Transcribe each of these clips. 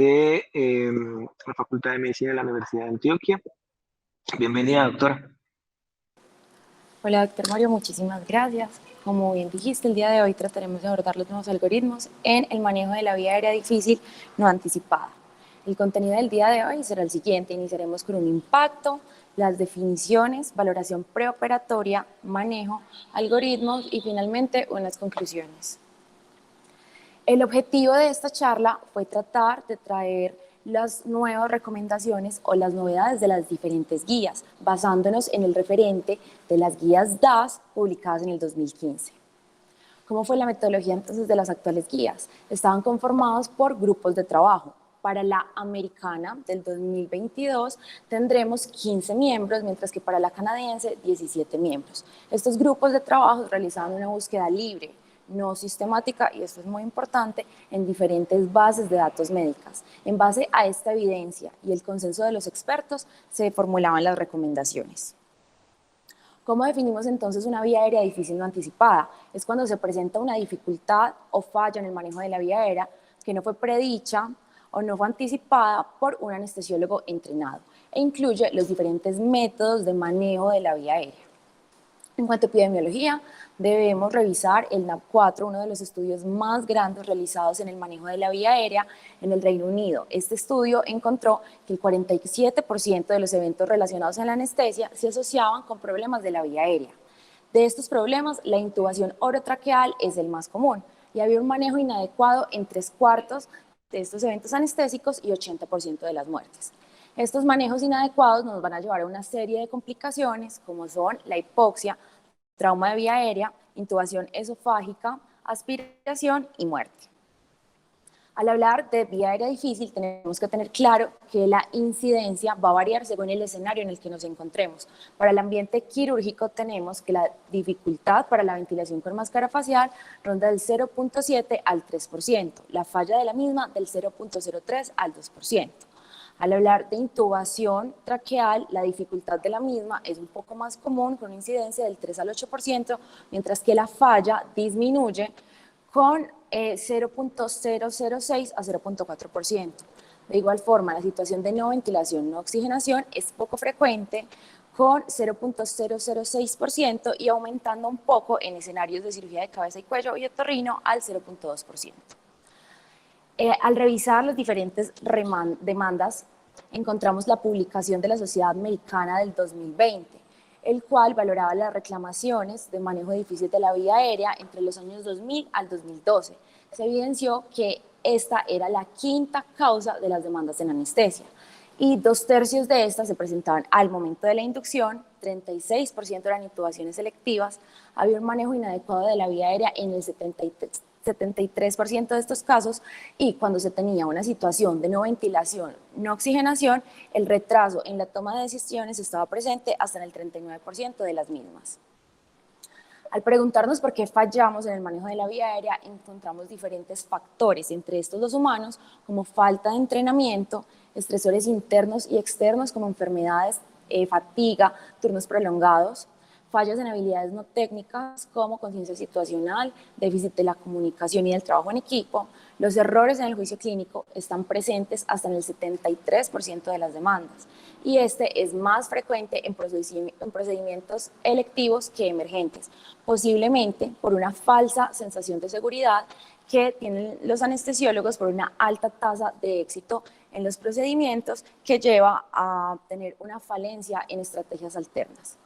de la Facultad de Medicina de la Universidad de Antioquia. Bienvenida, doctora. Hola, doctor Mario, muchísimas gracias. Como bien dijiste, el día de hoy trataremos de abordar los nuevos algoritmos en el manejo de la vía aérea difícil no anticipada. El contenido del día de hoy será el siguiente. Iniciaremos con un impacto, las definiciones, valoración preoperatoria, manejo, algoritmos y finalmente unas conclusiones. El objetivo de esta charla fue tratar de traer las nuevas recomendaciones o las novedades de las diferentes guías, basándonos en el referente de las guías DAS publicadas en el 2015. ¿Cómo fue la metodología entonces de las actuales guías? Estaban conformados por grupos de trabajo. Para la americana del 2022 tendremos 15 miembros, mientras que para la canadiense 17 miembros. Estos grupos de trabajo realizaban una búsqueda libre, no sistemática, y esto es muy importante, en diferentes bases de datos médicas. En base a esta evidencia y el consenso de los expertos, se formulaban las recomendaciones. ¿Cómo definimos entonces una vía aérea difícil no anticipada? Es cuando se presenta una dificultad o falla en el manejo de la vía aérea que no fue predicha o no fue anticipada por un anestesiólogo entrenado e incluye los diferentes métodos de manejo de la vía aérea. En cuanto a epidemiología, debemos revisar el NAP4, uno de los estudios más grandes realizados en el manejo de la vía aérea en el Reino Unido. Este estudio encontró que el 47% de los eventos relacionados a la anestesia se asociaban con problemas de la vía aérea. De estos problemas, la intubación orotraqueal es el más común y había un manejo inadecuado en 3/4 de estos eventos anestésicos y 80% de las muertes. Estos manejos inadecuados nos van a llevar a una serie de complicaciones como son la hipoxia, trauma de vía aérea, intubación esofágica, aspiración y muerte. Al hablar de vía aérea difícil, tenemos que tener claro que la incidencia va a variar según el escenario en el que nos encontremos. Para el ambiente quirúrgico tenemos que la dificultad para la ventilación con máscara facial ronda del 0.7 al 3%, la falla de la misma del 0.03 al 2%. Al hablar de intubación traqueal, la dificultad de la misma es un poco más común, con una incidencia del 3 al 8%, mientras que la falla disminuye con 0.006 a 0.4%. De igual forma, la situación de no ventilación, no oxigenación es poco frecuente, con 0.006% y aumentando un poco en escenarios de cirugía de cabeza y cuello y otorrino al 0.2%. Al revisar las diferentes demandas, encontramos la publicación de la Sociedad Americana del 2020, el cual valoraba las reclamaciones de manejo difícil de la vía aérea entre los años 2000 al 2012. Se evidenció que esta era la quinta causa de las demandas en anestesia y 2/3 de estas se presentaban al momento de la inducción, 36% eran intubaciones selectivas, había un manejo inadecuado de la vía aérea en el 73% de estos casos, y cuando se tenía una situación de no ventilación, no oxigenación, el retraso en la toma de decisiones estaba presente hasta en el 39% de las mismas. Al preguntarnos por qué fallamos en el manejo de la vía aérea, encontramos diferentes factores, entre estos los humanos, como falta de entrenamiento, estresores internos y externos como enfermedades, fatiga, turnos prolongados, fallas en habilidades no técnicas como conciencia situacional, déficit de la comunicación y del trabajo en equipo. Los errores en el juicio clínico están presentes hasta en el 73% de las demandas, y este es más frecuente en procedimientos electivos que emergentes, posiblemente por una falsa sensación de seguridad que tienen los anestesiólogos por una alta tasa de éxito en los procedimientos que lleva a tener una falencia en estrategias alternas.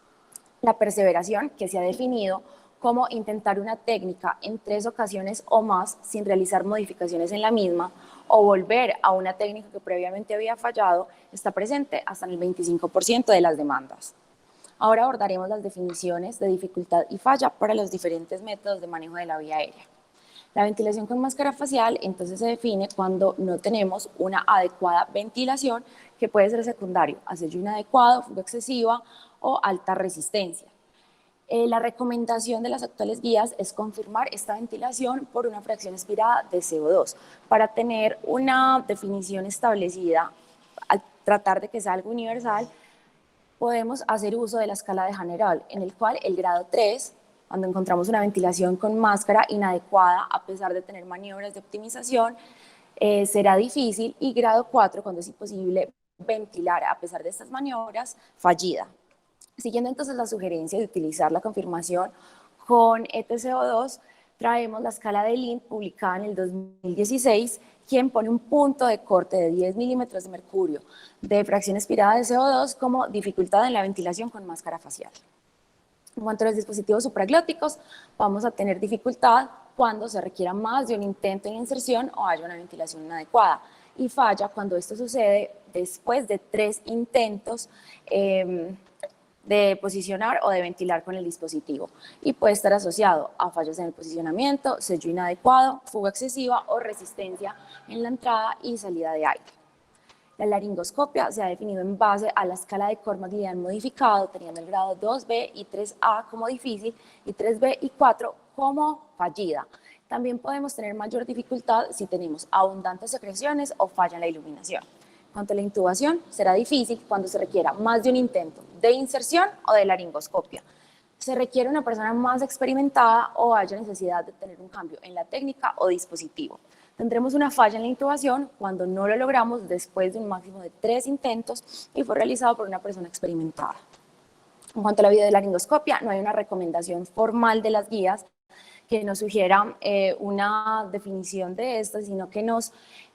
La perseveración, que se ha definido como intentar una técnica en 3 ocasiones o más sin realizar modificaciones en la misma o volver a una técnica que previamente había fallado, está presente hasta en el 25% de las demandas. Ahora abordaremos las definiciones de dificultad y falla para los diferentes métodos de manejo de la vía aérea. La ventilación con máscara facial entonces se define cuando no tenemos una adecuada ventilación, que puede ser secundario a sello inadecuado, fuga excesiva o alta resistencia. La recomendación de las actuales guías es confirmar esta ventilación por una fracción expirada de CO2. Para tener una definición establecida, al tratar de que sea algo universal, podemos hacer uso de la escala de Haneral, en el cual el grado 3, cuando encontramos una ventilación con máscara inadecuada a pesar de tener maniobras de optimización, será difícil, y grado 4, cuando es imposible ventilar a pesar de estas maniobras, fallida. Siguiendo entonces la sugerencia de utilizar la confirmación con ETCO2, traemos la escala de Lind publicada en el 2016, quien pone un punto de corte de 10 milímetros de mercurio de fracción expirada de CO2 como dificultad en la ventilación con máscara facial. En cuanto a los dispositivos supraglóticos, vamos a tener dificultad cuando se requiera más de un intento de inserción o haya una ventilación inadecuada, y falla cuando esto sucede después de 3 intentos de posicionar o de ventilar con el dispositivo, y puede estar asociado a fallos en el posicionamiento, sello inadecuado, fuga excesiva o resistencia en la entrada y salida de aire. La laringoscopia se ha definido en base a la escala de Cormack-Lian modificado, teniendo el grado 2B y 3A como difícil y 3B y 4 como fallida. También podemos tener mayor dificultad si tenemos abundantes secreciones o falla en la iluminación. En cuanto a la intubación, será difícil cuando se requiera más de un intento de inserción o de laringoscopia. Se requiere una persona más experimentada o haya necesidad de tener un cambio en la técnica o dispositivo. Tendremos una falla en la intubación cuando no lo logramos después de un máximo de 3 intentos y fue realizado por una persona experimentada. En cuanto a la videolaringoscopia, no hay una recomendación formal de las guías que nos sugiera una definición de esto, sino que nos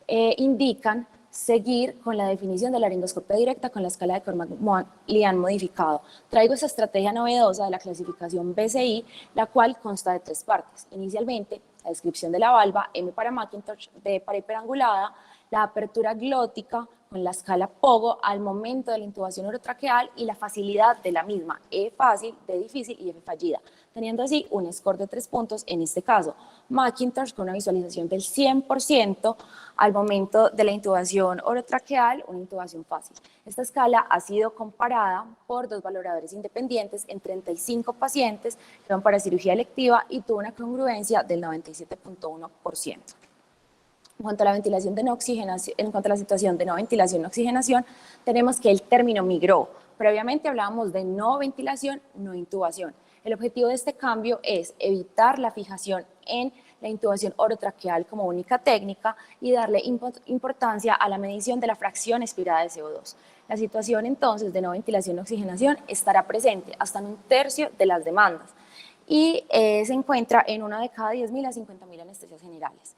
indican seguir con la definición de la laringoscopia directa con la escala de Cormack-Lian modificado. Traigo esta estrategia novedosa de la clasificación BCI, la cual consta de 3 partes. Inicialmente, la descripción de la valva, M para Macintosh, D para hiperangulada, la apertura glótica con la escala POGO al momento de la intubación orotraqueal y la facilidad de la misma, E fácil, D difícil y F fallida, teniendo así un score de 3 puntos en este caso. Macintosh con una visualización del 100% al momento de la intubación orotraqueal, una intubación fácil. Esta escala ha sido comparada por 2 valoradores independientes en 35 pacientes que van para cirugía electiva y tuvo una congruencia del 97.1%. En cuanto a la ventilación de no oxigenación, en cuanto a la situación de no ventilación, no oxigenación, tenemos que el término migró. Previamente hablábamos de no ventilación, no intubación. El objetivo de este cambio es evitar la fijación en la intubación orotraqueal como única técnica y darle importancia a la medición de la fracción expirada de CO2. La situación entonces de no ventilación, no oxigenación estará presente hasta en 1/3 de las demandas y se encuentra en una de cada 10.000 a 50.000 anestesias generales.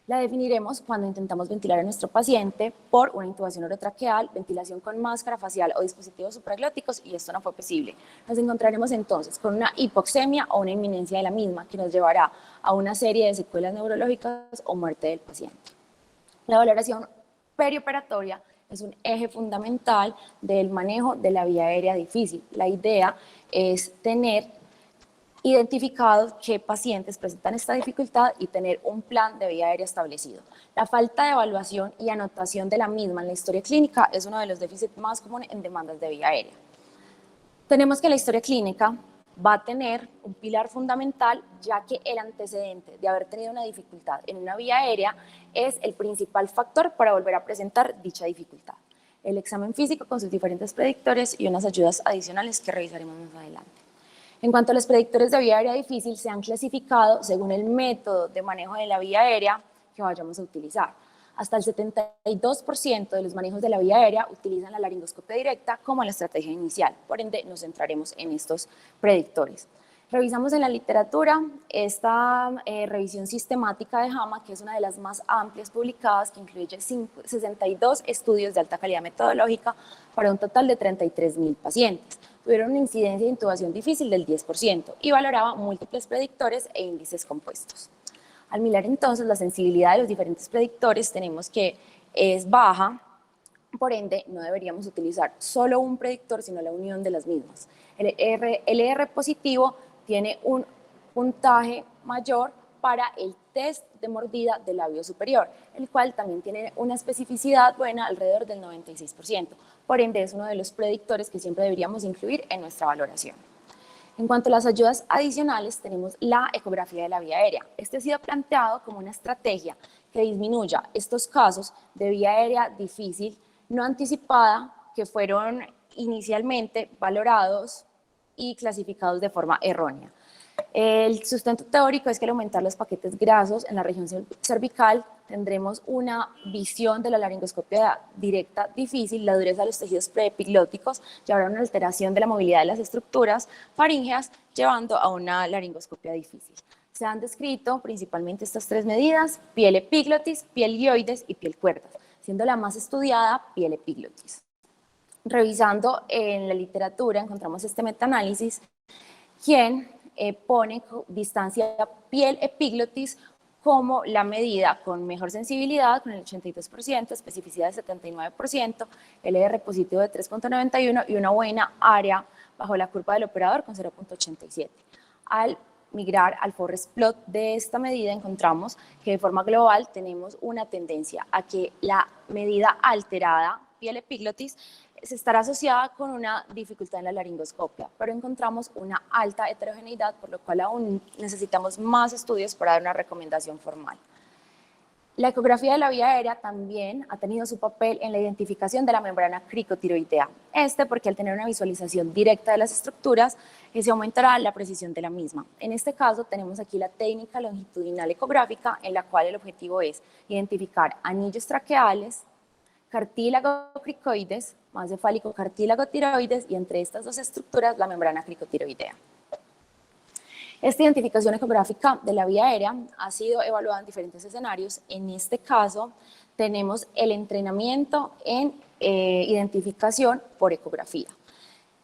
La definiremos cuando intentamos ventilar a nuestro paciente por una intubación orotraqueal, ventilación con máscara facial o dispositivos supraglóticos, y esto no fue posible. Nos encontraremos entonces con una hipoxemia o una inminencia de la misma que nos llevará a una serie de secuelas neurológicas o muerte del paciente. La valoración perioperatoria es un eje fundamental del manejo de la vía aérea difícil. La idea es tener identificado qué pacientes presentan esta dificultad y tener un plan de vía aérea establecido. La falta de evaluación y anotación de la misma en la historia clínica es uno de los déficits más comunes en demandas de vía aérea. Tenemos que la historia clínica va a tener un pilar fundamental, ya que el antecedente de haber tenido una dificultad en una vía aérea es el principal factor para volver a presentar dicha dificultad. El examen físico con sus diferentes predictores y unas ayudas adicionales que revisaremos más adelante. En cuanto a los predictores de vía aérea difícil, se han clasificado según el método de manejo de la vía aérea que vayamos a utilizar. Hasta el 72% de los manejos de la vía aérea utilizan la laringoscopia directa como la estrategia inicial, por ende nos centraremos en estos predictores. Revisamos en la literatura esta revisión sistemática de JAMA, que es una de las más amplias publicadas, que incluye 62 estudios de alta calidad metodológica para un total de 33.000 pacientes. Tuvieron una incidencia de intubación difícil del 10% y valoraba múltiples predictores e índices compuestos. Al mirar entonces la sensibilidad de los diferentes predictores, tenemos que es baja, por ende no deberíamos utilizar solo un predictor, sino la unión de las mismas. El ER positivo tiene un puntaje mayor para el test de mordida del labio superior, el cual también tiene una especificidad buena alrededor del 96%. Por ende, es uno de los predictores que siempre deberíamos incluir en nuestra valoración. En cuanto a las ayudas adicionales, tenemos la ecografía de la vía aérea. Este ha sido planteado como una estrategia que disminuya estos casos de vía aérea difícil no anticipada que fueron inicialmente valorados y clasificados de forma errónea. El sustento teórico es que al aumentar los paquetes grasos en la región cervical tendremos una visión de la laringoscopia directa difícil, la dureza de los tejidos preepiglóticos llevará a una alteración de la movilidad de las estructuras faríngeas, llevando a una laringoscopia difícil. Se han descrito principalmente estas tres medidas: piel epiglotis, piel guioides y piel cuerdas, siendo la más estudiada piel epiglotis. Revisando en la literatura encontramos este metaanálisis, quien pone distancia piel epiglotis como la medida con mejor sensibilidad, con el 82%, especificidad del 79%, LR positivo de 3.91 y una buena área bajo la curva del operador con 0.87. Al migrar al forest plot de esta medida encontramos que de forma global tenemos una tendencia a que la medida alterada, piel epiglotis, se estará asociada con una dificultad en la laringoscopia, pero encontramos una alta heterogeneidad, por lo cual aún necesitamos más estudios para dar una recomendación formal. La ecografía de la vía aérea también ha tenido su papel en la identificación de la membrana cricotiroidea. Porque al tener una visualización directa de las estructuras, se aumentará la precisión de la misma. En este caso, tenemos aquí la técnica longitudinal ecográfica, en la cual el objetivo es identificar anillos traqueales, cartílago cricoides, más cefálico cartílago tiroides, y entre estas dos estructuras la membrana cricotiroidea. Esta identificación ecográfica de la vía aérea ha sido evaluada en diferentes escenarios. En este caso, tenemos el entrenamiento en identificación por ecografía.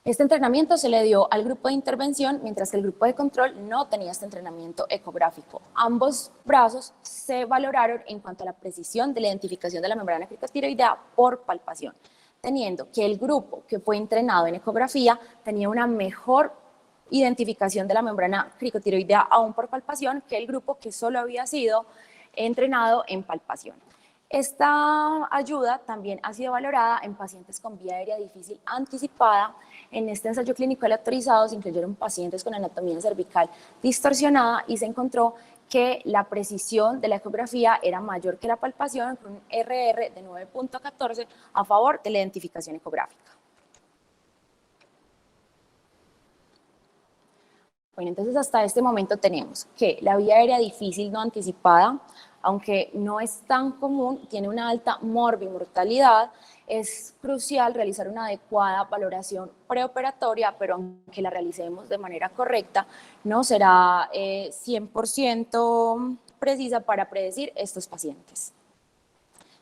Este entrenamiento se le dio al grupo de intervención, mientras que el grupo de control no tenía este entrenamiento ecográfico. Ambos brazos se valoraron en cuanto a la precisión de la identificación de la membrana cricotiroidea por palpación, teniendo que el grupo que fue entrenado en ecografía tenía una mejor identificación de la membrana cricotiroidea aún por palpación que el grupo que solo había sido entrenado en palpación. Esta ayuda también ha sido valorada en pacientes con vía aérea difícil anticipada. En este ensayo clínico aleatorizado se incluyeron pacientes con anatomía cervical distorsionada y se encontró que la precisión de la ecografía era mayor que la palpación, con un RR de 9.14 a favor de la identificación ecográfica. Bueno, entonces hasta este momento tenemos que la vía aérea difícil no anticipada, aunque no es tan común, tiene una alta morbimortalidad. Es crucial realizar una adecuada valoración preoperatoria, pero aunque la realicemos de manera correcta, no será 100% precisa para predecir estos pacientes.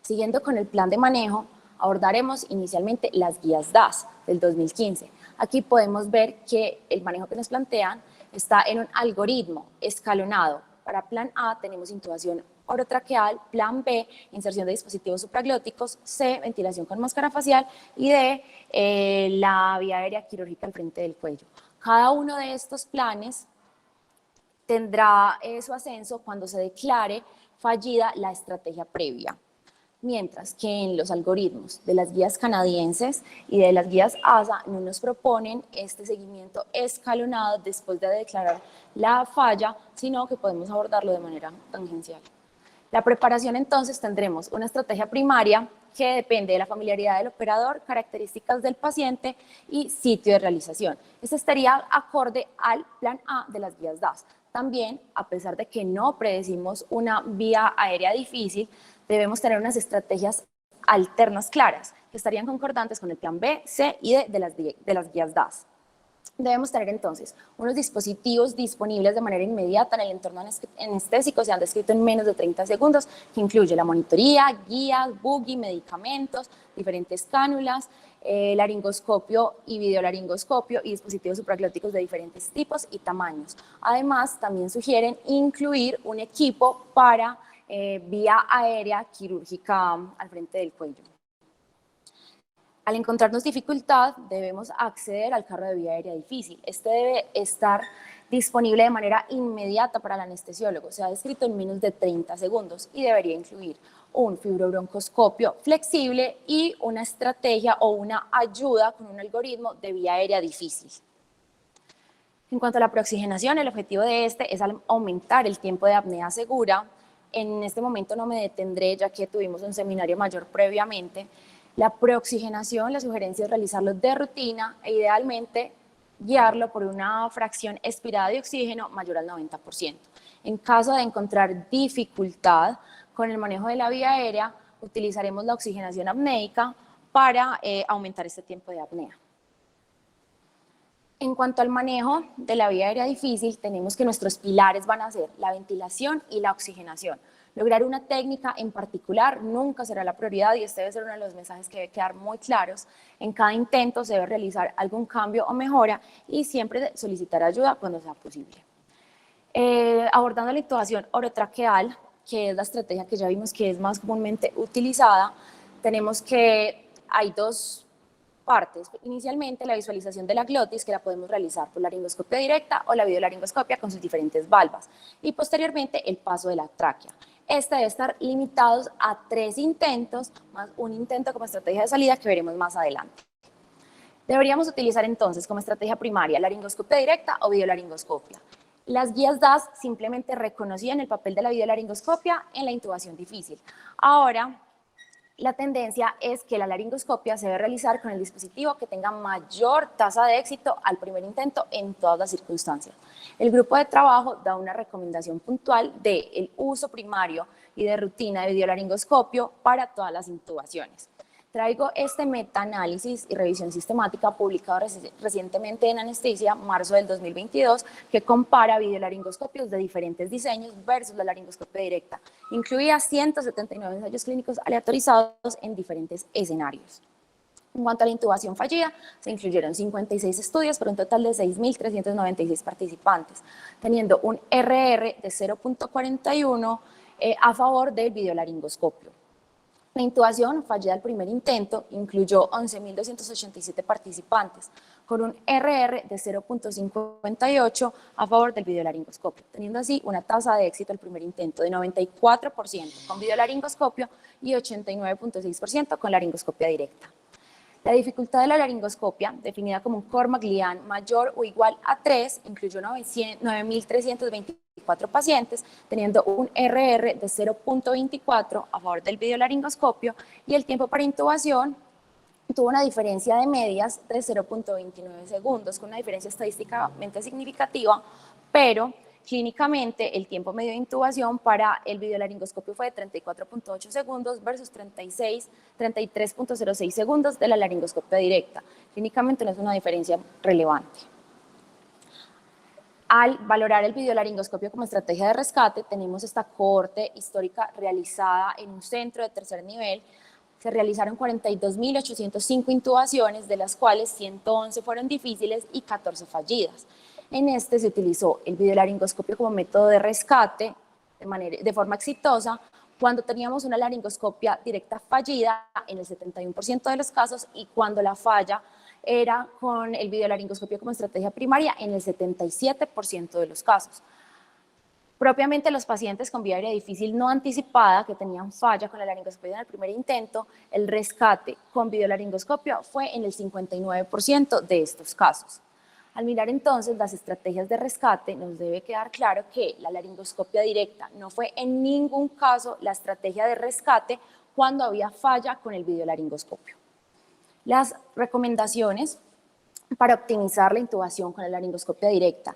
Siguiendo con el plan de manejo, abordaremos inicialmente las guías DAS del 2015. Aquí podemos ver que el manejo que nos plantean está en un algoritmo escalonado. Para plan A tenemos intubación orotraqueal, plan B, inserción de dispositivos supraglóticos, C, ventilación con máscara facial y D, la vía aérea quirúrgica al frente del cuello. Cada uno de estos planes tendrá su ascenso cuando se declare fallida la estrategia previa. Mientras que en los algoritmos de las guías canadienses y de las guías ASA no nos proponen este seguimiento escalonado después de declarar la falla, sino que podemos abordarlo de manera tangencial. La preparación, entonces, tendremos una estrategia primaria que depende de la familiaridad del operador, características del paciente y sitio de realización. Este estaría acorde al plan A de las guías DAS. También, a pesar de que no predecimos una vía aérea difícil, debemos tener unas estrategias alternas claras que estarían concordantes con el plan B, C y D de las guías DAS. Debemos tener entonces unos dispositivos disponibles de manera inmediata en el entorno anestésico, se han descrito en menos de 30 segundos, que incluye la monitoría, guías, buggy, medicamentos, diferentes cánulas, laringoscopio y videolaringoscopio y dispositivos supraglóticos de diferentes tipos y tamaños. Además, también sugieren incluir un equipo para vía aérea quirúrgica al frente del cuello. Al encontrarnos dificultad, debemos acceder al carro de vía aérea difícil. Este debe estar disponible de manera inmediata para el anestesiólogo. Se ha descrito en menos de 30 segundos y debería incluir un fibrobroncoscopio flexible y una estrategia o una ayuda con un algoritmo de vía aérea difícil. En cuanto a la preoxigenación, el objetivo de este es aumentar el tiempo de apnea segura. En este momento no me detendré, ya que tuvimos un seminario mayor previamente. La preoxigenación, la sugerencia es realizarlo de rutina e idealmente guiarlo por una fracción expirada de oxígeno mayor al 90%. En caso de encontrar dificultad con el manejo de la vía aérea, utilizaremos la oxigenación apneica para aumentar este tiempo de apnea. En cuanto al manejo de la vía aérea difícil, tenemos que nuestros pilares van a ser la ventilación y la oxigenación. Lograr una técnica en particular nunca será la prioridad y este debe ser uno de los mensajes que debe quedar muy claros. En cada intento se debe realizar algún cambio o mejora y siempre solicitar ayuda cuando sea posible. Abordando la intubación orotraqueal, que es la estrategia que ya vimos que es más comúnmente utilizada, tenemos que hay dos partes. Inicialmente, la visualización de la glotis, que la podemos realizar por laringoscopia directa o la videolaringoscopia con sus diferentes valvas. Y posteriormente, el paso de la tráquea. Este debe estar limitado a 3 intentos, más un intento como estrategia de salida que veremos más adelante. Deberíamos utilizar entonces como estrategia primaria laringoscopia directa o videolaringoscopia. Las guías DAS simplemente reconocían el papel de la videolaringoscopia en la intubación difícil. Ahora, la tendencia es que la laringoscopia se debe realizar con el dispositivo que tenga mayor tasa de éxito al primer intento en todas las circunstancias. El grupo de trabajo da una recomendación puntual del uso primario y de rutina de videolaringoscopio para todas las intubaciones. Traigo este metaanálisis y revisión sistemática publicado recientemente en Anestesia, marzo del 2022, que compara videolaringoscopios de diferentes diseños versus la laringoscopia directa. Incluía 179 ensayos clínicos aleatorizados en diferentes escenarios. En cuanto a la intubación fallida, se incluyeron 56 estudios por un total de 6.396 participantes, teniendo un RR de 0.41 a favor del videolaringoscopio. La intubación fallida al primer intento incluyó 11.287 participantes, con un RR de 0.58 a favor del videolaringoscopio, teniendo así una tasa de éxito al primer intento de 94% con videolaringoscopio y 89.6% con laringoscopia directa. La dificultad de la laringoscopia, definida como un Cormaglian mayor o igual a 3, incluyó 9.324 pacientes, teniendo un RR de 0.24 a favor del videolaringoscopio y el tiempo para intubación tuvo una diferencia de medias de 0.29 segundos, con una diferencia estadísticamente significativa, pero clínicamente el tiempo medio de intubación para el videolaringoscopio fue de 34.8 segundos versus 33.06 segundos de la laringoscopia directa. Clínicamente no es una diferencia relevante. Al valorar el videolaringoscopio como estrategia de rescate, tenemos esta cohorte histórica realizada en un centro de tercer nivel. Se realizaron 42.805 intubaciones, de las cuales 111 fueron difíciles y 14 fallidas. En este se utilizó el videolaringoscopio como método de rescate de forma exitosa cuando teníamos una laringoscopia directa fallida en el 71% de los casos y cuando la falla era con el videolaringoscopio como estrategia primaria en el 77% de los casos. Propiamente los pacientes con vía aérea difícil no anticipada que tenían falla con la laringoscopia en el primer intento, el rescate con videolaringoscopio fue en el 59% de estos casos. Al mirar entonces las estrategias de rescate, nos debe quedar claro que la laringoscopia directa no fue en ningún caso la estrategia de rescate cuando había falla con el videolaringoscopio. Las recomendaciones para optimizar la intubación con la laringoscopia directa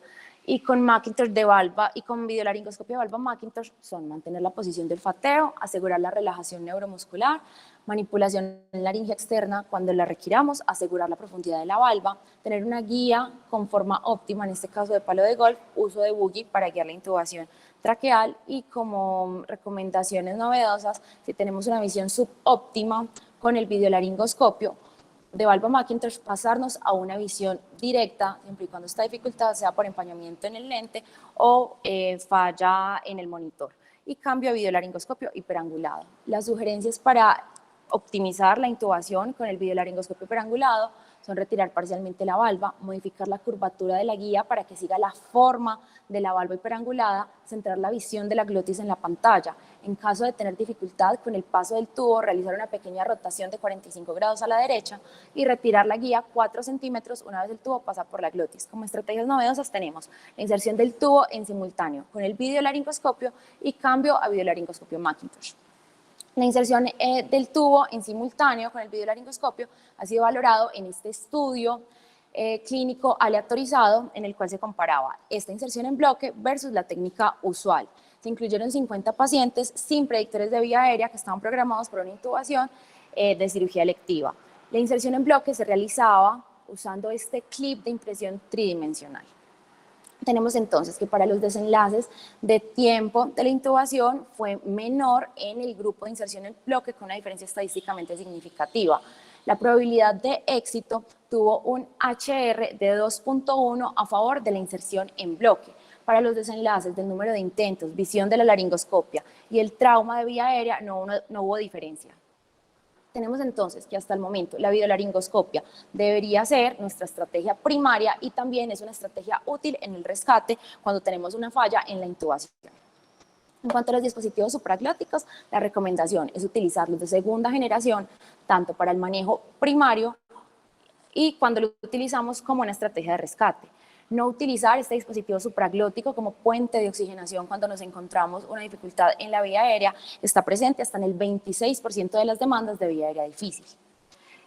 y con Macintosh de valva y con videolaringoscopia de valva Macintosh son mantener la posición del olfateo, asegurar la relajación neuromuscular, manipulación en laringe externa cuando la requiramos, asegurar la profundidad de la valva, tener una guía con forma óptima, en este caso de palo de golf, uso de buggy para guiar la intubación traqueal y como recomendaciones novedosas, si tenemos una visión subóptima con el videolaringoscopio, de valva Macintosh pasarnos a una visión directa, siempre y cuando esta dificultad sea por empañamiento en el lente o falla en el monitor. Y cambio a videolaringoscopio hiperangulado. Las sugerencias para optimizar la intubación con el videolaringoscopio hiperangulado son retirar parcialmente la valva, modificar la curvatura de la guía para que siga la forma de la valva hiperangulada, centrar la visión de la glotis en la pantalla. En caso de tener dificultad con el paso del tubo, realizar una pequeña rotación de 45 grados a la derecha y retirar la guía 4 centímetros una vez el tubo pasa por la glotis. Como estrategias novedosas tenemos la inserción del tubo en simultáneo con el videolaringoscopio y cambio a videolaringoscopio Macintosh. La inserción del tubo en simultáneo con el videolaringoscopio ha sido valorado en este estudio clínico aleatorizado en el cual se comparaba esta inserción en bloque versus la técnica usual. Se incluyeron 50 pacientes sin predictores de vía aérea que estaban programados para una intubación de cirugía electiva. La inserción en bloque se realizaba usando este clip de impresión tridimensional. Tenemos entonces que para los desenlaces de tiempo de la intubación fue menor en el grupo de inserción en bloque con una diferencia estadísticamente significativa. La probabilidad de éxito tuvo un HR de 2.1 a favor de la inserción en bloque. Para los desenlaces del número de intentos, visión de la laringoscopia y el trauma de vía aérea no hubo diferencia. Tenemos entonces que hasta el momento la videolaringoscopia debería ser nuestra estrategia primaria y también es una estrategia útil en el rescate cuando tenemos una falla en la intubación. En cuanto a los dispositivos supraglóticos, la recomendación es utilizarlos de segunda generación, tanto para el manejo primario y cuando lo utilizamos como una estrategia de rescate. No utilizar este dispositivo supraglótico como puente de oxigenación cuando nos encontramos una dificultad en la vía aérea está presente hasta en el 26% de las demandas de vía aérea difícil.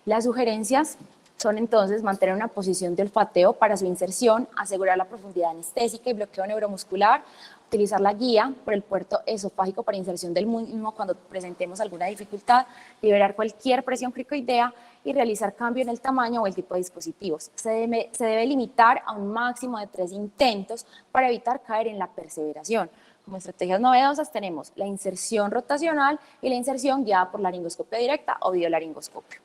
Las sugerencias son entonces mantener una posición de olfateo para su inserción, asegurar la profundidad anestésica y bloqueo neuromuscular, utilizar la guía por el puerto esofágico para inserción del mismo cuando presentemos alguna dificultad, liberar cualquier presión cricoidea y realizar cambio en el tamaño o el tipo de dispositivos. Se debe limitar a un máximo de 3 intentos para evitar caer en la perseveración. Como estrategias novedosas tenemos la inserción rotacional y la inserción guiada por laringoscopia directa o videolaringoscopia.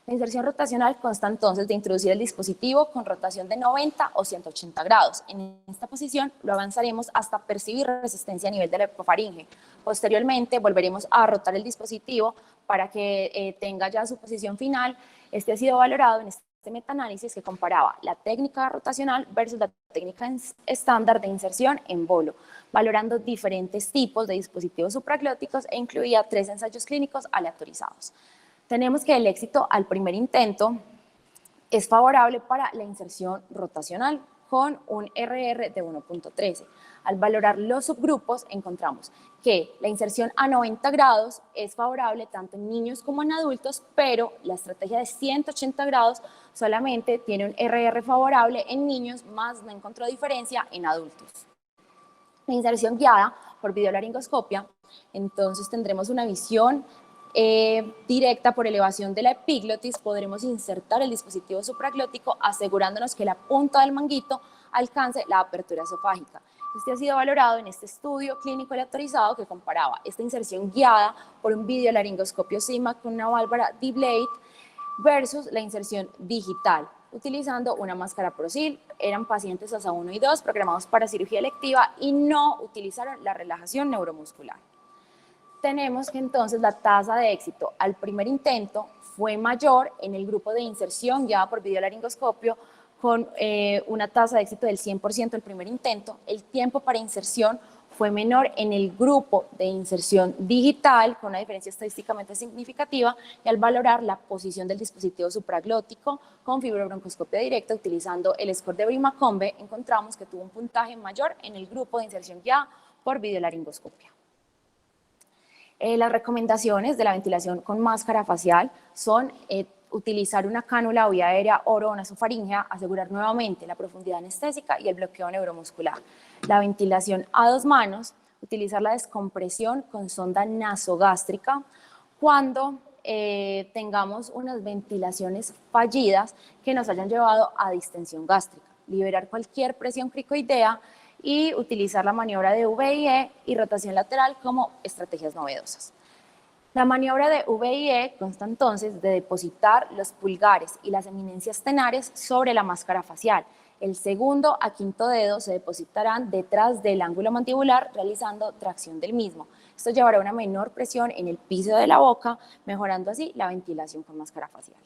La inserción rotacional consta entonces de introducir el dispositivo con rotación de 90 o 180 grados. En esta posición lo avanzaremos hasta percibir resistencia a nivel de la hipofaringe. Posteriormente volveremos a rotar el dispositivo para que tenga ya su posición final. Este ha sido valorado en este metaanálisis que comparaba la técnica rotacional versus la técnica estándar de inserción en bolo, valorando diferentes tipos de dispositivos supraglóticos e incluía 3 ensayos clínicos aleatorizados. Tenemos que el éxito al primer intento es favorable para la inserción rotacional con un RR de 1.13. Al valorar los subgrupos encontramos que la inserción a 90 grados es favorable tanto en niños como en adultos, pero la estrategia de 180 grados solamente tiene un RR favorable en niños, más no encontró diferencia en adultos. La inserción guiada por videolaringoscopia, entonces tendremos una visión directa por elevación de la epiglotis, podremos insertar el dispositivo supraglótico asegurándonos que la punta del manguito alcance la apertura esofágica. Este ha sido valorado en este estudio clínico aleatorizado que comparaba esta inserción guiada por un videolaringoscopio CIMAC con una válvula D-Blade versus la inserción digital, utilizando una máscara Procil. Eran pacientes ASA 1 y 2 programados para cirugía electiva y no utilizaron la relajación neuromuscular. Tenemos que entonces la tasa de éxito al primer intento fue mayor en el grupo de inserción guiada por videolaringoscopio con una tasa de éxito del 100% el primer intento. El tiempo para inserción fue menor en el grupo de inserción digital con una diferencia estadísticamente significativa y al valorar la posición del dispositivo supraglótico con fibrobroncoscopia directa utilizando el score de Brimacombe encontramos que tuvo un puntaje mayor en el grupo de inserción guiada por videolaringoscopia. Las recomendaciones de la ventilación con máscara facial son utilizar una cánula o vía aérea oro-nasofaríngea, asegurar nuevamente la profundidad anestésica y el bloqueo neuromuscular. La ventilación a 2 manos, utilizar la descompresión con sonda nasogástrica cuando tengamos unas ventilaciones fallidas que nos hayan llevado a distensión gástrica. Liberar cualquier presión cricoidea y utilizar la maniobra de VIE y rotación lateral como estrategias novedosas. La maniobra de VIE consta entonces de depositar los pulgares y las eminencias tenares sobre la máscara facial. El segundo a quinto dedo se depositarán detrás del ángulo mandibular realizando tracción del mismo. Esto llevará a una menor presión en el piso de la boca, mejorando así la ventilación con máscara facial.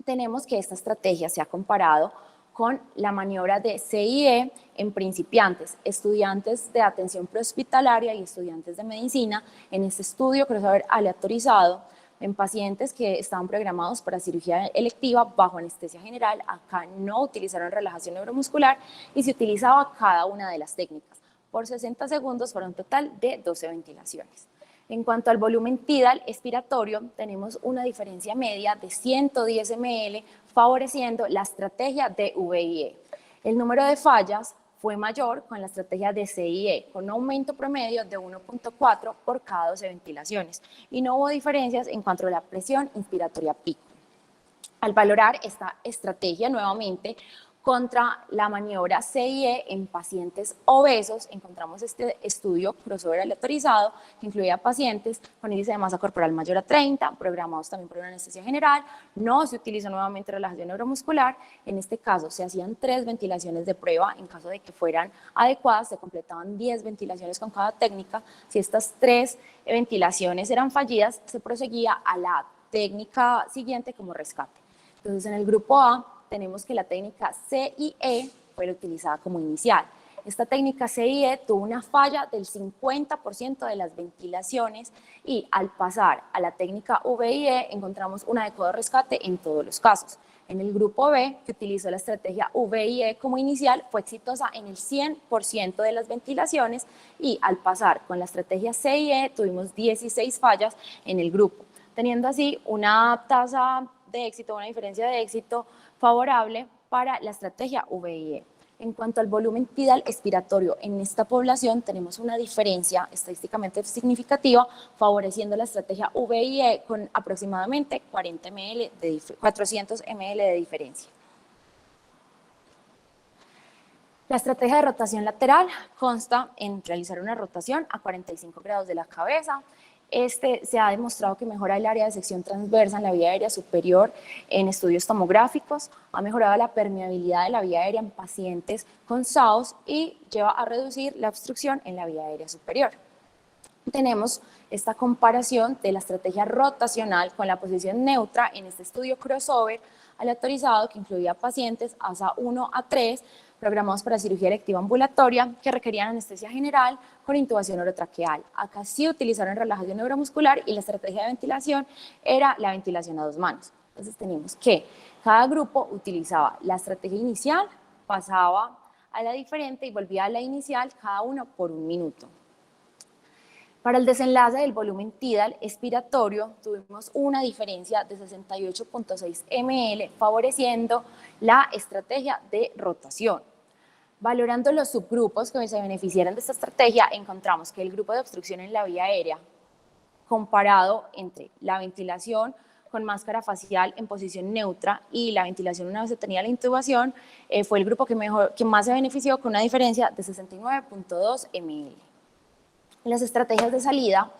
Tenemos que esta estrategia se ha comparado con la maniobra de CIE en principiantes, estudiantes de atención prehospitalaria y estudiantes de medicina en este estudio crossover aleatorizado en pacientes que estaban programados para cirugía electiva bajo anestesia general. Acá no utilizaron relajación neuromuscular y se utilizaba cada una de las técnicas por 60 segundos para un total de 12 ventilaciones. En cuanto al volumen tidal expiratorio, tenemos una diferencia media de 110 ml, favoreciendo la estrategia de VIE. El número de fallas fue mayor con la estrategia de CIE, con un aumento promedio de 1.4 por cada 12 ventilaciones, y no hubo diferencias en cuanto a la presión inspiratoria pico. Al valorar esta estrategia nuevamente contra la maniobra CIE en pacientes obesos, encontramos este estudio crossover aleatorizado que incluía pacientes con índice de masa corporal mayor a 30, programados también por una anestesia general. No se utilizó nuevamente relajación neuromuscular. En este caso se hacían 3 ventilaciones de prueba. En caso de que fueran adecuadas, se completaban 10 ventilaciones con cada técnica. Si estas 3 ventilaciones eran fallidas, se proseguía a la técnica siguiente como rescate. Entonces, en el grupo A tenemos que la técnica CIE fue la utilizada como inicial. Esta técnica CIE tuvo una falla del 50% de las ventilaciones, y al pasar a la técnica VIE encontramos un adecuado rescate en todos los casos. En el grupo B, que utilizó la estrategia VIE como inicial, fue exitosa en el 100% de las ventilaciones, y al pasar con la estrategia CIE tuvimos 16 fallas en el grupo, teniendo así una tasa de éxito, una diferencia de éxito favorable para la estrategia VIE. En cuanto al volumen tidal expiratorio, en esta población tenemos una diferencia estadísticamente significativa, favoreciendo la estrategia VIE con aproximadamente 400 ml de diferencia. La estrategia de rotación lateral consta en realizar una rotación a 45 grados de la cabeza. Se ha demostrado que mejora el área de sección transversa en la vía aérea superior en estudios tomográficos, ha mejorado la permeabilidad de la vía aérea en pacientes con SAOS y lleva a reducir la obstrucción en la vía aérea superior. Tenemos esta comparación de la estrategia rotacional con la posición neutra en este estudio crossover aleatorizado que incluía pacientes ASA 1 a 3 programados para cirugía electiva ambulatoria que requerían anestesia general con intubación orotraqueal. Acá sí utilizaron relajación neuromuscular y la estrategia de ventilación era la ventilación a 2 manos. Entonces tenemos que cada grupo utilizaba la estrategia inicial, pasaba a la diferente y volvía a la inicial, cada uno por 1 minuto. Para el desenlace del volumen tidal expiratorio tuvimos una diferencia de 68.6 ml, favoreciendo la estrategia de rotación. Valorando los subgrupos que se beneficiaron de esta estrategia, encontramos que el grupo de obstrucción en la vía aérea, comparado entre la ventilación con máscara facial en posición neutra y la ventilación una vez se tenía la intubación, fue el grupo que más se benefició con una diferencia de 69.2 ml. Las estrategias de salida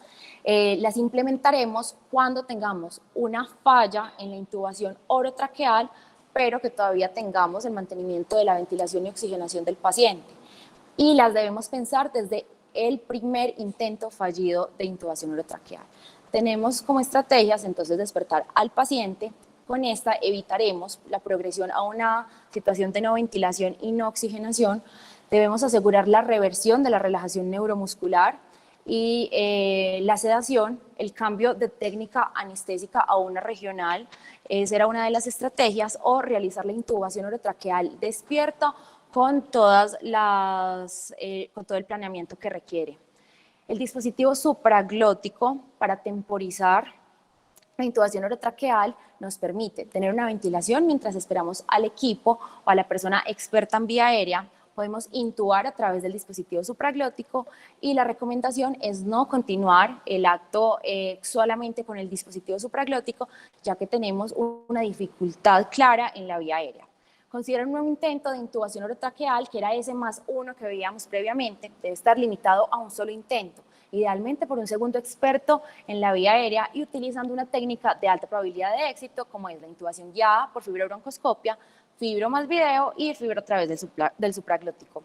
las implementaremos cuando tengamos una falla en la intubación orotraqueal, pero que todavía tengamos el mantenimiento de la ventilación y oxigenación del paciente. Y las debemos pensar desde el primer intento fallido de intubación orotraqueal. Tenemos como estrategias entonces despertar al paciente. Con esta evitaremos la progresión a una situación de no ventilación y no oxigenación. Debemos asegurar la reversión de la relajación neuromuscular y la sedación, el cambio de técnica anestésica a una regional, era una de las estrategias, o realizar la intubación orotraqueal despierta con todo el planeamiento que requiere. El dispositivo supraglótico para temporizar la intubación orotraqueal nos permite tener una ventilación mientras esperamos al equipo o a la persona experta en vía aérea. Podemos intubar a través del dispositivo supraglótico y la recomendación es no continuar el acto solamente con el dispositivo supraglótico, ya que tenemos una dificultad clara en la vía aérea. Considera un nuevo intento de intubación orotraqueal, que era ese +1 que veíamos previamente, debe estar limitado a un solo intento, idealmente por un segundo experto en la vía aérea y utilizando una técnica de alta probabilidad de éxito como es la intubación guiada por fibrobroncoscopia, fibro más video y fibro a través del supraglótico.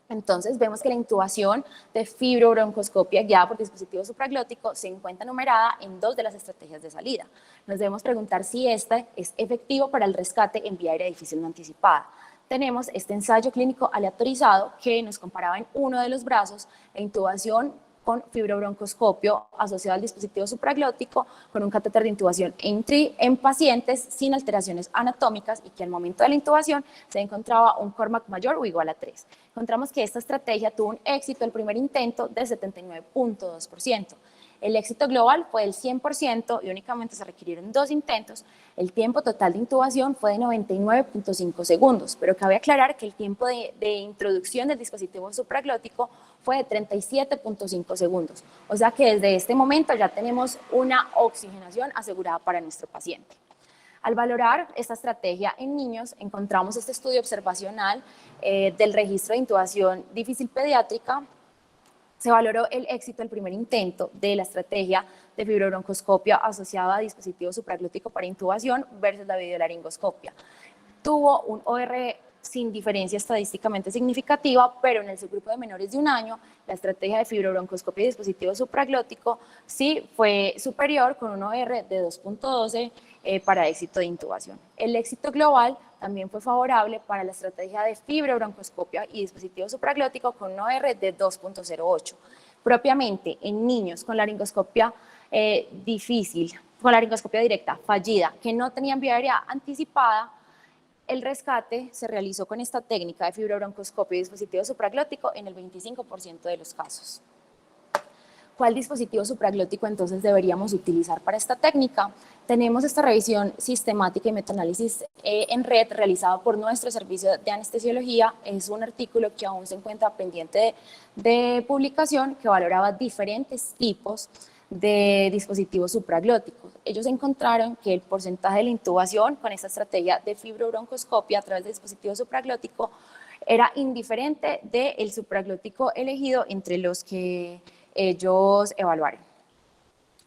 Entonces vemos que la intubación de fibrobroncoscopia guiada por dispositivo supraglótico se encuentra numerada en 2 de las estrategias de salida. Nos debemos preguntar si esta es efectivo para el rescate en vía aérea difícil no anticipada. Tenemos este ensayo clínico aleatorizado que nos comparaba en uno de los brazos la intubación con fibrobroncoscopio asociado al dispositivo supraglótico con un catéter de intubación en pacientes sin alteraciones anatómicas y que al momento de la intubación se encontraba un Cormac mayor o igual a 3. Encontramos que esta estrategia tuvo un éxito el primer intento de 79.2%. El éxito global fue del 100% y únicamente se requirieron 2 intentos. El tiempo total de intubación fue de 99.5 segundos, pero cabe aclarar que el tiempo de introducción del dispositivo supraglótico fue de 37.5 segundos. O sea que desde este momento ya tenemos una oxigenación asegurada para nuestro paciente. Al valorar esta estrategia en niños, encontramos este estudio observacional del registro de intubación difícil pediátrica. Se valoró el éxito del primer intento de la estrategia de fibrobroncoscopia asociada a dispositivo supraglótico para intubación versus la videolaringoscopia. Tuvo un OR sin diferencia estadísticamente significativa, pero en el subgrupo de menores de 1 año, la estrategia de fibrobroncoscopia y dispositivo supraglótico sí fue superior con un OR de 2.12 para éxito de intubación. El éxito global también fue favorable para la estrategia de fibrobroncoscopia y dispositivo supraglótico con un OR de 2.08. Propiamente en niños con laringoscopia difícil, con laringoscopia directa fallida, que no tenían vía aérea anticipada, el rescate se realizó con esta técnica de fibrobroncoscopio y dispositivo supraglótico en el 25% de los casos. ¿Cuál dispositivo supraglótico entonces deberíamos utilizar para esta técnica? Tenemos esta revisión sistemática y metaanálisis en red realizada por nuestro servicio de anestesiología. Es un artículo que aún se encuentra pendiente de publicación que valoraba diferentes tipos de dispositivos supraglóticos. Ellos encontraron que el porcentaje de la intubación con esta estrategia de fibrobroncoscopia a través de dispositivo supraglótico era indiferente del supraglótico elegido entre los que ellos evaluaron.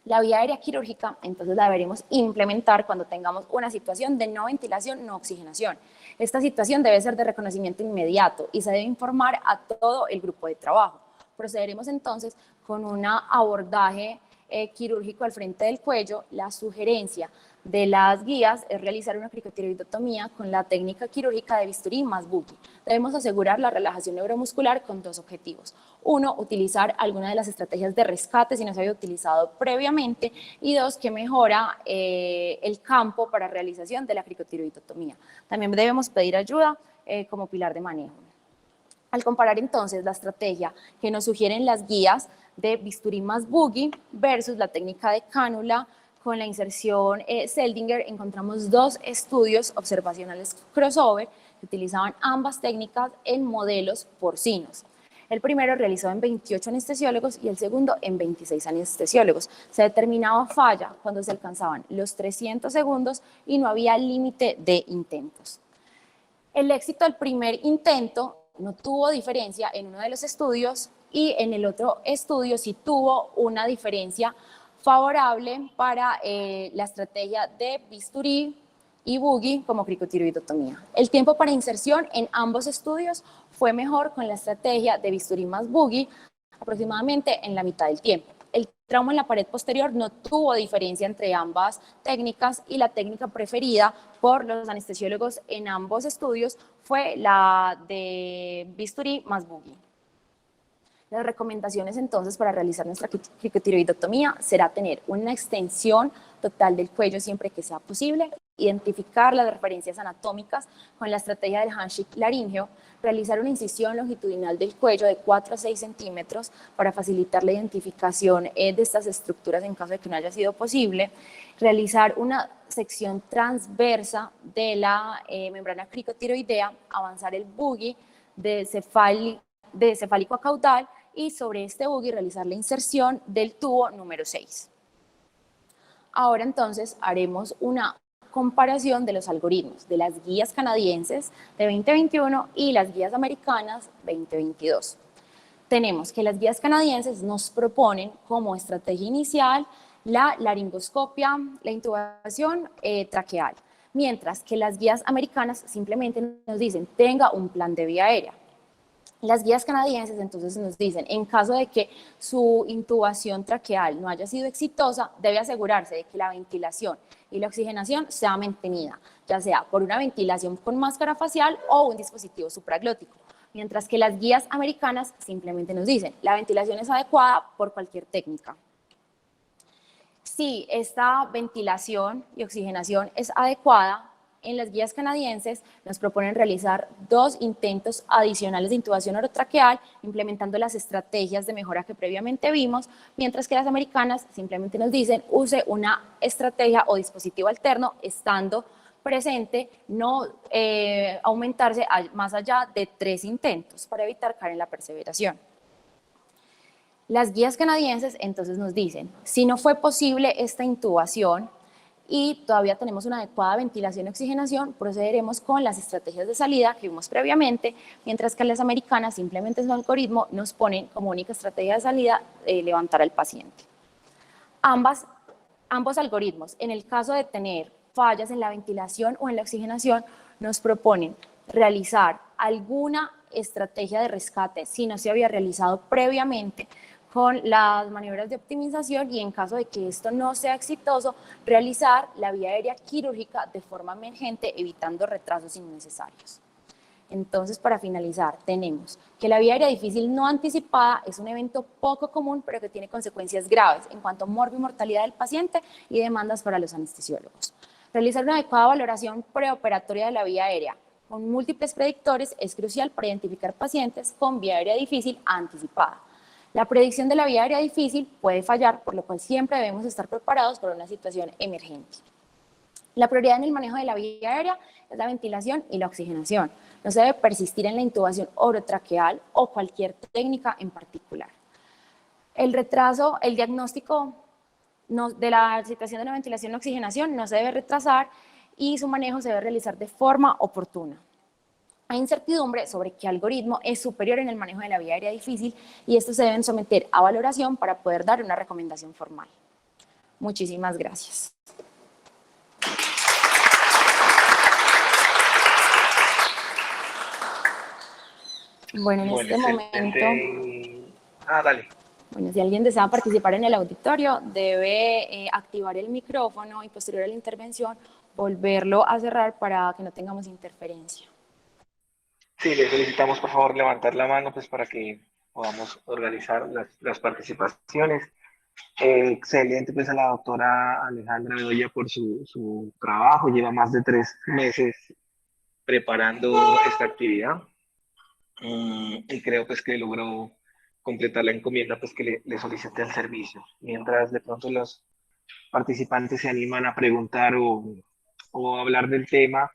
La vía aérea quirúrgica, entonces la deberemos implementar cuando tengamos una situación de no ventilación, no oxigenación. Esta situación debe ser de reconocimiento inmediato y se debe informar a todo el grupo de trabajo. Procederemos entonces con un abordaje quirúrgico al frente del cuello. La sugerencia de las guías es realizar una cricotiroidotomía con la técnica quirúrgica de bisturí más buggy. Debemos asegurar la relajación neuromuscular con 2 objetivos. 1, utilizar alguna de las estrategias de rescate si no se había utilizado previamente, y 2, que mejora el campo para realización de la cricotiroidotomía. También debemos pedir ayuda como pilar de manejo. Al comparar entonces la estrategia que nos sugieren las guías de bisturí más buggy versus la técnica de cánula con la inserción Seldinger, encontramos 2 estudios observacionales crossover que utilizaban ambas técnicas en modelos porcinos. El primero realizado en 28 anestesiólogos y el segundo en 26 anestesiólogos. Se determinaba falla cuando se alcanzaban los 300 segundos y no había límite de intentos. El éxito del primer intento no tuvo diferencia en uno de los estudios y en el otro estudio sí tuvo una diferencia favorable para la estrategia de bisturí y buggy como cricotiroidotomía. El tiempo para inserción en ambos estudios fue mejor con la estrategia de bisturí más buggy, aproximadamente en la mitad del tiempo. El trauma en la pared posterior no tuvo diferencia entre ambas técnicas y la técnica preferida por los anestesiólogos en ambos estudios fue la de bisturí más buggy. Las recomendaciones entonces para realizar nuestra cricotiroidotomía será tener una extensión total del cuello siempre que sea posible, identificar las referencias anatómicas con la estrategia del handshake laríngeo, realizar una incisión longitudinal del cuello de 4 a 6 centímetros para facilitar la identificación de estas estructuras en caso de que no haya sido posible, realizar una sección transversa de la membrana cricotiroidea, avanzar el buggy de cefálico a caudal y sobre este buggy realizar la inserción del tubo número 6. Ahora entonces haremos una comparación de los algoritmos de las guías canadienses de 2021 y las guías americanas 2022. Tenemos que las guías canadienses nos proponen como estrategia inicial la laringoscopia, la intubación traqueal, mientras que las guías americanas simplemente nos dicen tenga un plan de vía aérea. Las guías canadienses entonces nos dicen, en caso de que su intubación traqueal no haya sido exitosa, debe asegurarse de que la ventilación y la oxigenación sea mantenida, ya sea por una ventilación con máscara facial o un dispositivo supraglótico. Mientras que las guías americanas simplemente nos dicen, la ventilación es adecuada por cualquier técnica. Si esta ventilación y oxigenación es adecuada, En las guías canadienses nos proponen realizar 2 intentos adicionales de intubación orotraqueal, implementando las estrategias de mejora que previamente vimos, mientras que las americanas simplemente nos dicen use una estrategia o dispositivo alterno estando presente, no aumentarse más allá de 3 intentos para evitar caer en la perseveración. Las guías canadienses entonces nos dicen, si no fue posible esta intubación, y todavía tenemos una adecuada ventilación y oxigenación, procederemos con las estrategias de salida que vimos previamente, mientras que las americanas simplemente en su algoritmo nos ponen como única estrategia de salida levantar al paciente. Ambos algoritmos, en el caso de tener fallas en la ventilación o en la oxigenación, nos proponen realizar alguna estrategia de rescate si no se había realizado previamente con las maniobras de optimización y en caso de que esto no sea exitoso, realizar la vía aérea quirúrgica de forma emergente, evitando retrasos innecesarios. Entonces, para finalizar, tenemos que la vía aérea difícil no anticipada es un evento poco común, pero que tiene consecuencias graves en cuanto a mortalidad del paciente y demandas para los anestesiólogos. Realizar una adecuada valoración preoperatoria de la vía aérea con múltiples predictores es crucial para identificar pacientes con vía aérea difícil anticipada. La predicción de la vía aérea difícil puede fallar, por lo cual siempre debemos estar preparados para una situación emergente. La prioridad en el manejo de la vía aérea es la ventilación y la oxigenación. No se debe persistir en la intubación orotraqueal o cualquier técnica en particular. El retraso, el diagnóstico de la situación de la ventilación y oxigenación no se debe retrasar y su manejo se debe realizar de forma oportuna. Hay incertidumbre sobre qué algoritmo es superior en el manejo de la vía aérea difícil y estos se deben someter a valoración para poder dar una recomendación formal. Muchísimas gracias. Bueno, en este momento... Dale. Bueno, si alguien desea participar en el auditorio, debe activar el micrófono y posterior a la intervención volverlo a cerrar para que no tengamos interferencia. Sí, le solicitamos por favor levantar la mano pues para que podamos organizar las participaciones. Excelente pues a la doctora Alejandra Bedoya por su trabajo, lleva más de 3 meses preparando esta actividad y creo pues que logró completar la encomienda pues que le solicité al servicio. Mientras de pronto los participantes se animan a preguntar o hablar del tema,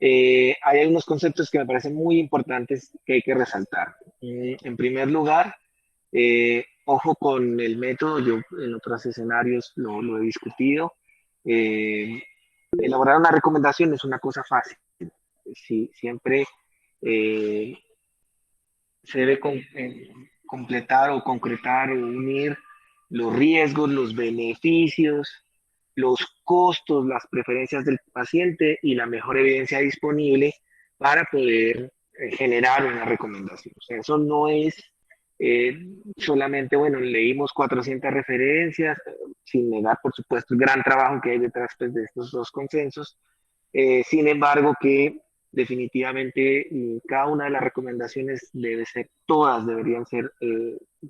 hay algunos conceptos que me parecen muy importantes que hay que resaltar. En primer lugar, ojo con el método, yo en otros escenarios lo he discutido. Elaborar una recomendación es una cosa fácil. Sí, siempre eh, se debe completar o concretar o unir los riesgos, los beneficios, los costos, las preferencias del paciente y la mejor evidencia disponible para poder generar una recomendación. O sea, eso no es eh, solamente, bueno, leímos 400 referencias, sin negar, por supuesto, el gran trabajo que hay detrás pues, de estos 2 consensos. Sin embargo, que definitivamente cada una de las recomendaciones debe ser, todas deberían ser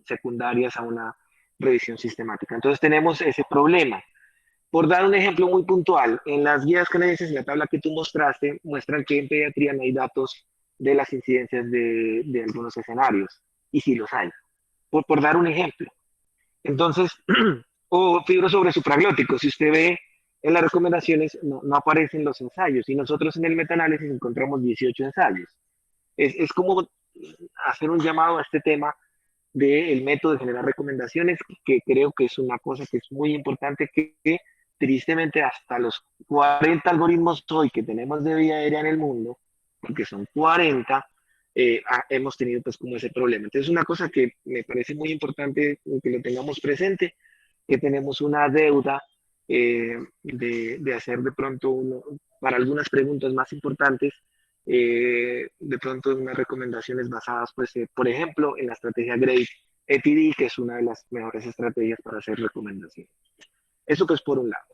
secundarias a una revisión sistemática. Entonces tenemos ese problema. Por dar un ejemplo muy puntual, en las guías canadienses, en la tabla que tú mostraste, muestran que en pediatría no hay datos de las incidencias de algunos escenarios, y sí los hay, por dar un ejemplo. Entonces, o fibro sobre supraglótico, si usted ve en las recomendaciones, no aparecen los ensayos, y nosotros en el metaanálisis encontramos 18 ensayos. Es como hacer un llamado a este tema del método de generar recomendaciones, que creo que es una cosa que es muy importante, que tristemente hasta los 40 algoritmos hoy que tenemos de vía aérea en el mundo, porque son 40, hemos tenido pues como ese problema. Entonces una cosa que me parece muy importante que lo tengamos presente, que tenemos una deuda de hacer de pronto para algunas preguntas más importantes, de pronto unas recomendaciones basadas, pues, por ejemplo, en la estrategia GRADE ETD, que es una de las mejores estrategias para hacer recomendaciones. Eso pues por un lado.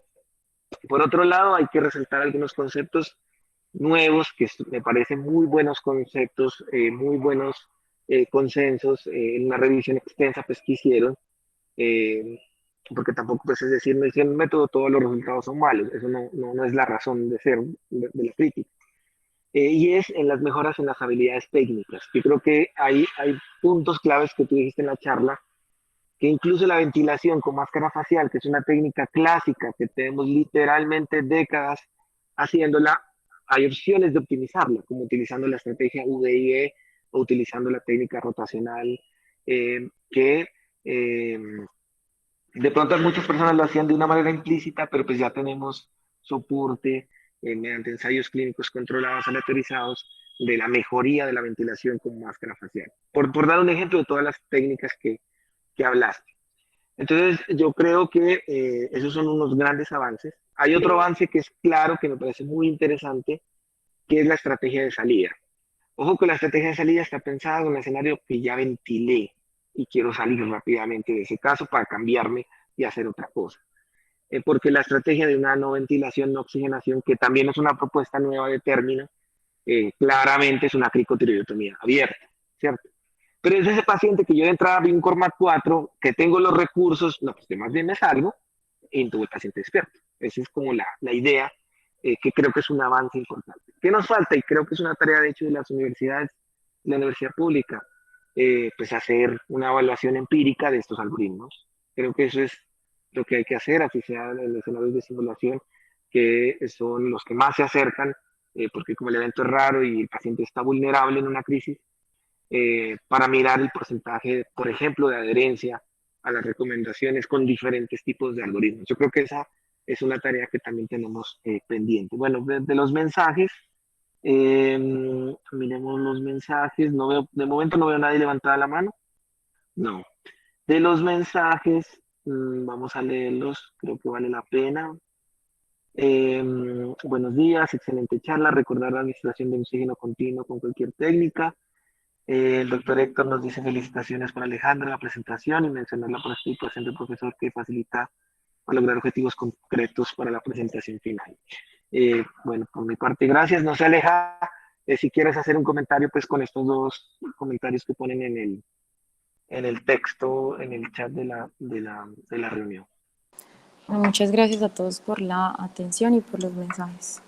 Por otro lado, hay que resaltar algunos conceptos nuevos que me parecen muy buenos conceptos, muy buenos consensos en una revisión extensa pues, que hicieron. porque tampoco pues, es decir, no es el método, todos los resultados son malos, eso no es la razón de ser de la crítica. Y es en las mejoras en las habilidades técnicas. Yo creo que hay puntos claves que tú dijiste en la charla, que incluso la ventilación con máscara facial, que es una técnica clásica que tenemos literalmente décadas haciéndola, hay opciones de optimizarla, como utilizando la estrategia VIE o utilizando la técnica rotacional, que eh, de pronto muchas personas lo hacían de una manera implícita, pero pues ya tenemos soporte mediante ensayos clínicos controlados, aleatorizados, de la mejoría de la ventilación con máscara facial. Por dar un ejemplo de todas las técnicas que hablaste. Entonces, yo creo que esos son unos grandes avances. Hay otro avance que es claro, que me parece muy interesante, que es la estrategia de salida. Ojo que la estrategia de salida está pensada en un escenario que ya ventilé y quiero salir rápidamente de ese caso para cambiarme y hacer otra cosa. Porque la estrategia de una no ventilación, no oxigenación, que también es una propuesta nueva de término, claramente es una cricotiroidotomía abierta, ¿cierto? Pero es ese paciente que yo de entrada vi un Cormat 4, que tengo los recursos, no, pues más bien me salgo y intubo el paciente despierto. Esa es como la idea, que creo que es un avance importante. ¿Qué nos falta? Y creo que es una tarea de hecho de las universidades, de la universidad pública, pues hacer una evaluación empírica de estos algoritmos. Creo que eso es lo que hay que hacer, así sea en escenarios de simulación, que son los que más se acercan, porque como el evento es raro y el paciente está vulnerable en una crisis, para mirar el porcentaje, por ejemplo, de adherencia a las recomendaciones con diferentes tipos de algoritmos. Yo creo que esa es una tarea que también tenemos pendiente. Bueno, de los mensajes, miremos los mensajes. No veo, de momento no veo a nadie levantada la mano. No. De los mensajes, vamos a leerlos, creo que vale la pena. Buenos días, excelente charla. Recordar la administración de oxígeno continuo con cualquier técnica. El doctor Héctor nos dice felicitaciones por Alejandra, la presentación y mencionar la participación del profesor que facilita para lograr objetivos concretos para la presentación final. Bueno, por mi parte, gracias. No se aleja. Si quieres hacer un comentario, pues con estos dos comentarios que ponen en el texto, en el chat de la reunión. Bueno, muchas gracias a todos por la atención y por los mensajes.